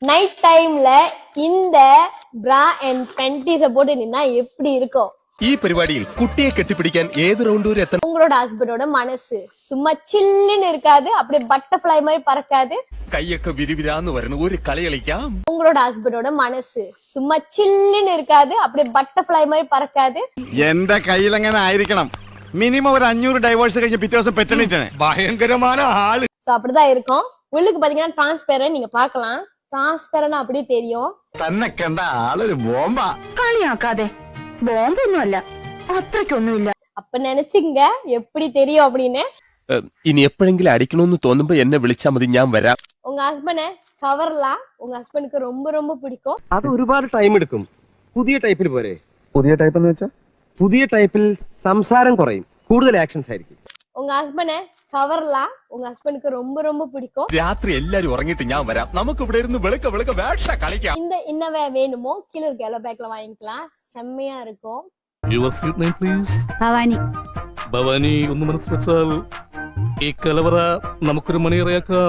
Night டைம்ல இந்த ബ്രാ and പെന്റീസ് போட்டு நின்னா எப்படி இருக்கும்? ഈ പരിപാടിയിൽ കുട്ടിയെ കെട്ടിപ്പിടിക്കാൻ ഏത് റൗണ്ട് വരെ എത്തണം? உங்களோட ஹஸ்பண்டோட மனசு சும்மா சில்லுன்னு இருக்காது, அப்படியே பட்டர்ஃப்ளை மாதிரி பறக்காது. കൈയൊക്കെ വിരിവിരാന്ന് വരുന്നു, ഒരു കളി കളിക്കാം. உங்களோட ஹஸ்பண்டோட மனசு சும்மா சில்லுன்னு இருக்காது, அப்படியே பட்டர்ஃப்ளை மாதிரி பறக்காது. എന്റെ കയ്യിൽ അങ്ങനെ ആയിരിക്കണം. മിനിമം ഒരു 500 ഡൈവേഴ്സ് കഴിഞ്ഞ് പിറ്റേ ദിവസം പെറ്റണിട്ടാണ്. ഭയങ്കരமான ആള്. சோ அப்படிதான் இருக்கும். உள்ளுக்கு பாத்தீங்கன்னா டிரான்ஸ்பேரண்ட், நீங்க பாக்கலாம். டிரான்ஸ்பேரண்ட் அப்படியே தெரியும். തന്നെ കണ്ട ആളൊരു ബോംബാ. കളിയാക്കാതെ, ബോംബൊന്നുമല്ല, അത്രയ്ക്കൊന്നുമില്ല. அப்ப நினைச்சுங்க எப்படி தெரியும் அப்படின்னு. ഇനി എപ്പോഴെങ്കിലും അടിക്കണമെന്ന് തോന്നുമ്പോ എന്നെ വിളിച്ചാൽ മതി, ഞാൻ വരാം. உங்க ஹஸ்பண்ட கவர்லாம் உங்க ஹஸ்பண்டுக்கு ரொம்ப ரொம்ப பிடிக்கும். അത് ഒരുപാട് ടൈം എടുക്കും. പുതിയ ടൈപ്പിൽ പോരെ? പുതിയ ടൈപ്പ് എന്ന് വെച്ചാ പുതിയ ടൈപ്പിൽ സംസാരം കുറയും, കൂടുതൽ ആക്ഷൻസ് ആയിരിക്കും. உங்க ஹஸ்பண்ட கவர்லாம் உங்க ஹஸ்பண்டுக்கு ரொம்ப ரொம்ப பிடிக்கும். രാത്രി എല്ലാരും ഉറങ്ങിയിട്ട് ഞാൻ വരാം. നമുക്ക് ഇവിടെ ഇരുന്ന് വെളുക്ക വെളുക്ക വേഷ കളിക്കാം. இந்த இன்னவே வேணுமோ கீழ இருக்க எல்லோ பேக்ல வாங்கிக்கலாம், செம்மையா இருக்கும். Your sweet name please? Bhavani. Bhavani ഒന്ന് മനസ്സ് വെച്ചാൽ ഈ കലവറ നമുക്കൊരു മണിയറയാക്കാം.